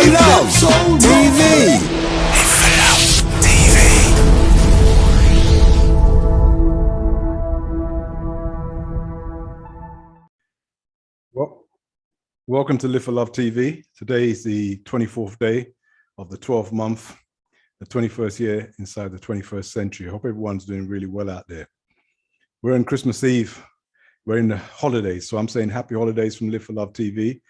Love TV. Well, welcome to Live for Love TV. Today is the 24th day of the 12th month, the 21st year inside the 21st century. I hope everyone's doing really well out there. We're on Christmas Eve. We're in the holidays. So I'm saying happy holidays from Live for Love TV.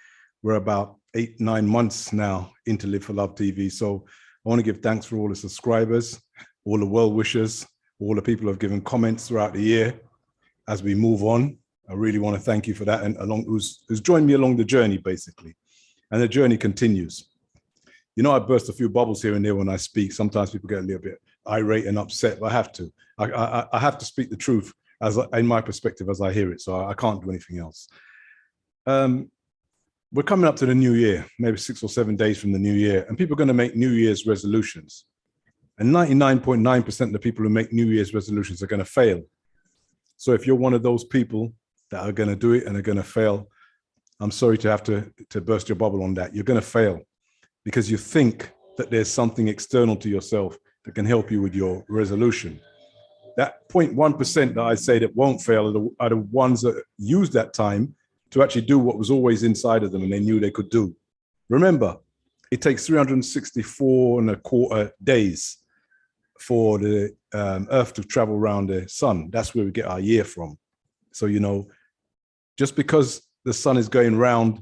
We're about 8-9 months now into Live for Love TV. So I want to give thanks for all the subscribers, all the well-wishers, all the people who have given comments throughout the year as we move on. I really want to thank you for that, and who's joined me along the journey, basically. And the journey continues. You know, I burst a few bubbles here and there when I speak. Sometimes people get a little bit irate and upset, but I have to. I have to speak the truth in my perspective as I hear it, so I can't do anything else. We're coming up to the new year, maybe 6 or 7 days from the new year, and people are going to make New Year's resolutions. And 99.9% of the people who make New Year's resolutions are going to fail. So if you're one of those people that are going to do it and are going to fail, I'm sorry to have to burst your bubble on that. You're going to fail because you think that there's something external to yourself that can help you with your resolution. That 0.1% that I say that won't fail are the ones that use that time to actually do what was always inside of them and they knew they could do. Remember, it takes 364 and a quarter days for the Earth to travel around the sun. That's where we get our year from. So, you know, just because the sun is going round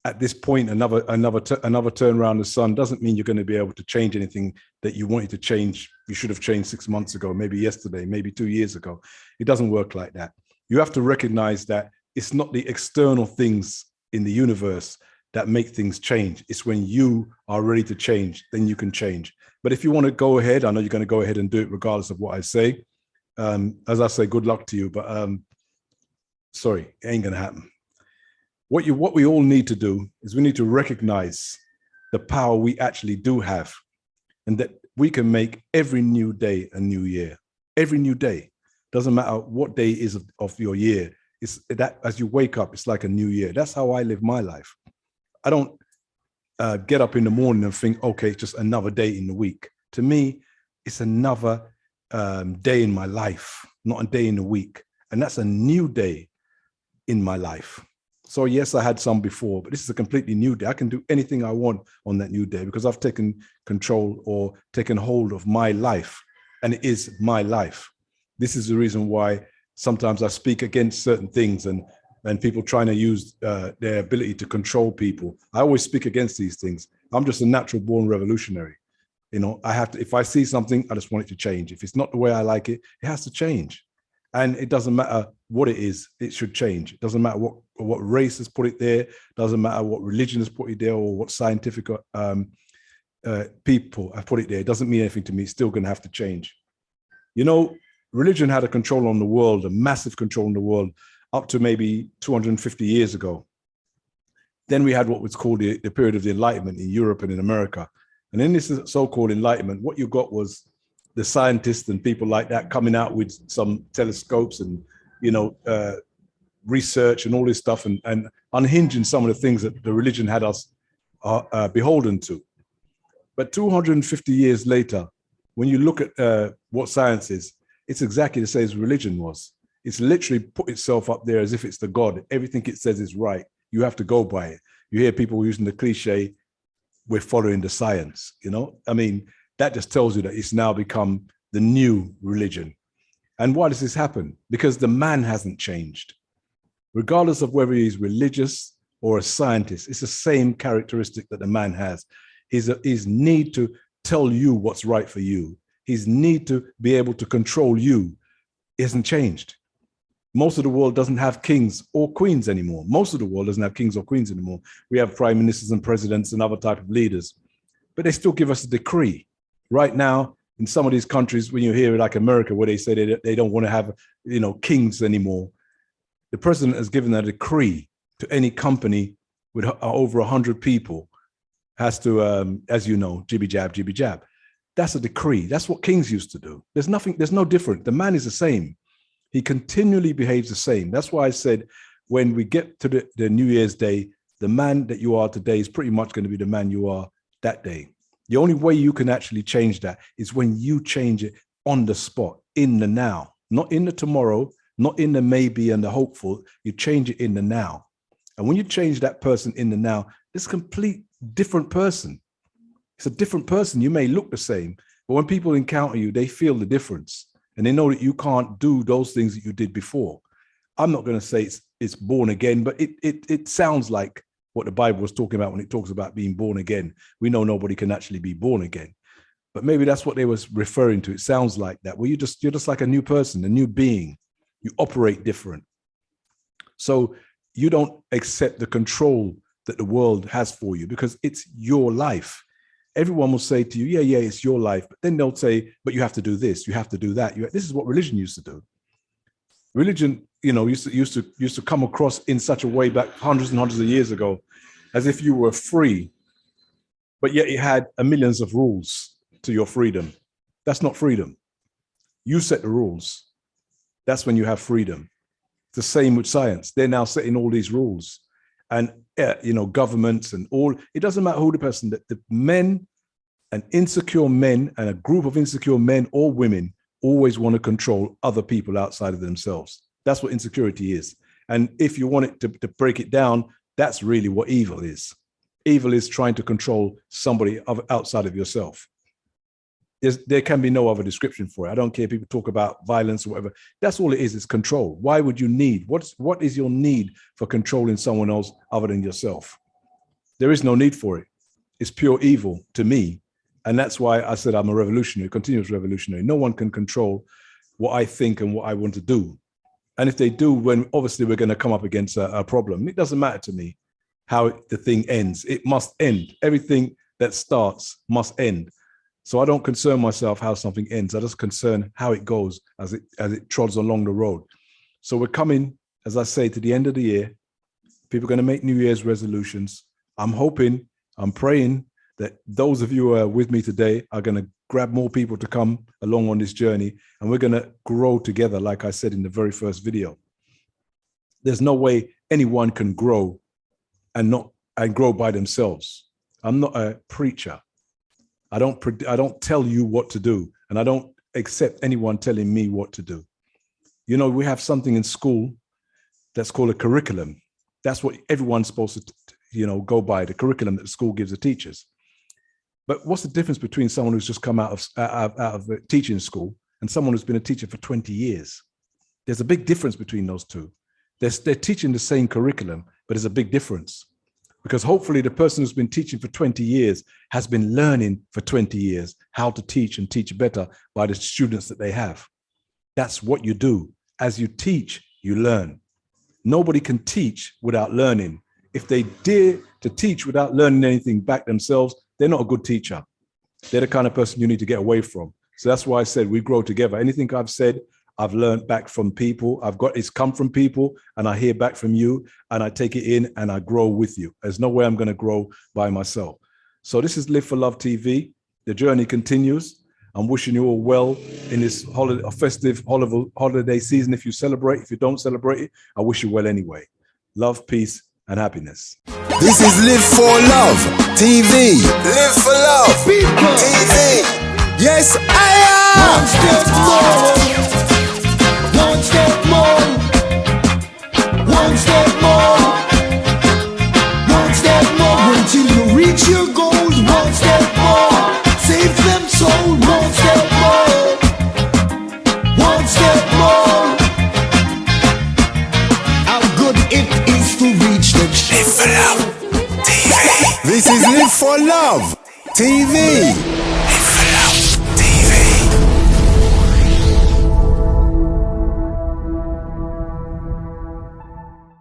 at this point, another turn around the sun doesn't mean you're going to be able to change anything that you wanted to change. You should have changed 6 months ago, maybe yesterday, maybe 2 years ago. It doesn't work like that. You have to recognize that it's not the external things in the universe that make things change. It's when you are ready to change, then you can change. But if you want to go ahead, I know you're going to go ahead and do it regardless of what I say. As I say, good luck to you, but sorry, it ain't going to happen. What we all need to do is we need to recognize the power we actually do have, and that we can make every new day a new year. Every new day. Doesn't matter what day is of your year. It's that as you wake up, it's like a new year. That's how I live my life. I don't get up in the morning and think, okay, it's just another day in the week. To me, it's another day in my life, not a day in the week. And that's a new day in my life. So yes, I had some before, but this is a completely new day. I can do anything I want on that new day because I've taken control or taken hold of my life, and it is my life. This is the reason why sometimes I speak against certain things and people trying to use their ability to control people. I always speak against these things. I'm just a natural born revolutionary. You know, I have to, if I see something, I just want it to change. If it's not the way I like it, it has to change. And it doesn't matter what it is, it should change. It doesn't matter what race has put it there. It doesn't matter what religion has put it there or what scientific people have put it there. It doesn't mean anything to me. It's still going to have to change. You know, religion had a control on the world, a massive control on the world, up to maybe 250 years ago. Then we had what was called the period of the Enlightenment in Europe and in America. And in this so-called Enlightenment, what you got was the scientists and people like that coming out with some telescopes and, you know, research and all this stuff and unhinging some of the things that the religion had us beholden to. But 250 years later, when you look at what science is, it's exactly the same as religion was. It's literally put itself up there as if it's the God. Everything it says is right. You have to go by it. You hear people using the cliche, we're following the science, you know? I mean, that just tells you that it's now become the new religion. And why does this happen? Because the man hasn't changed. Regardless of whether he's religious or a scientist, it's the same characteristic that the man has. His need to tell you what's right for you. His need to be able to control you isn't changed. Most of the world doesn't have kings or queens anymore. Most of the world doesn't have kings or queens anymore. We have prime ministers and presidents and other type of leaders, but they still give us a decree. Right now, in some of these countries, when you hear it like America, where they say they don't want to have, you know, kings anymore, the president has given a decree to any company with over 100 people has to, as you know, jibby jab. That's a decree. That's what kings used to do. There's no different. The man is the same. He continually behaves the same. That's why I said when we get to the New Year's Day, the man that you are today is pretty much going to be the man you are that day. The only way you can actually change that is when you change it on the spot, in the now, not in the tomorrow, not in the maybe and the hopeful. You change it in the now. And when you change that person in the now, it's a complete different person. It's a different person. You may look the same, but when people encounter you, they feel the difference and they know that you can't do those things that you did before. I'm not going to say it's born again, but it sounds like what the Bible was talking about when it talks about being born again. We know nobody can actually be born again, but maybe that's what they was referring to. It sounds like that, where you're just like a new person, a new being. You operate different. So you don't accept the control that the world has for you because it's your life. Everyone will say to you, yeah, it's your life. But then they'll say, but you have to do this, you have to do that. This is what religion used to do. Religion, used to come across in such a way back hundreds and hundreds of years ago, as if you were free, but yet it had millions of rules to your freedom. That's not freedom. You set the rules. That's when you have freedom. It's the same with science. They're now setting all these rules, and governments and all. It doesn't matter who the person. The men, and insecure men, and a group of insecure men or women always want to control other people outside of themselves. That's what insecurity is. And if you want it to break it down, that's really what evil is. Evil is trying to control somebody outside of yourself. There can be no other description for it. I don't care if people talk about violence or whatever. That's all it is control. Why would you need? What is your need for controlling someone else other than yourself? There is no need for it. It's pure evil to me. And that's why I said I'm a revolutionary, continuous revolutionary. No one can control what I think and what I want to do. And if they do, when obviously we're going to come up against a problem, it doesn't matter to me how the thing ends. It must end. Everything that starts must end. So I don't concern myself how something ends. I just concern how it goes as it trods along the road. So we're coming, as I say, to the end of the year. People are going to make New Year's resolutions. I'm hoping, I'm praying that those of you who are with me today are going to grab more people to come along on this journey, and we're going to grow together, like I said in the very first video. There's no way anyone can grow and grow by themselves. I'm not a preacher. I don't tell you what to do, and I don't accept anyone telling me what to do. We have something in school that's called a curriculum. That's what everyone's supposed to, go by, the curriculum that the school gives the teachers. But what's the difference between someone who's just come out of a teaching school and someone who's been a teacher for 20 years? There's a big difference between those two. They're teaching the same curriculum, but there's a big difference. Because hopefully the person who's been teaching for 20 years has been learning for 20 years how to teach and teach better by the students that they have. That's what you do. As you teach, you learn. Nobody can teach without learning. If they dare to teach without learning anything back themselves, they're not a good teacher. They're the kind of person you need to get away from. So that's why I said we grow together. Anything I've said, I've learned back from people. It's come from people, and I hear back from you, and I take it in and I grow with you. There's no way I'm going to grow by myself. So this is Live for Love TV. The journey continues. I'm wishing you all well in this festive holiday season. If you celebrate, if you don't celebrate it, I wish you well anyway. Love, peace, and happiness. This is Live for Love TV. Live for Love TV. Yes, I am. One step more. One step more. One step more. Until you reach your goals. One step more. Save them souls. One step more. One step more. How good it is to reach the Live for Love TV. This is Live for Love TV.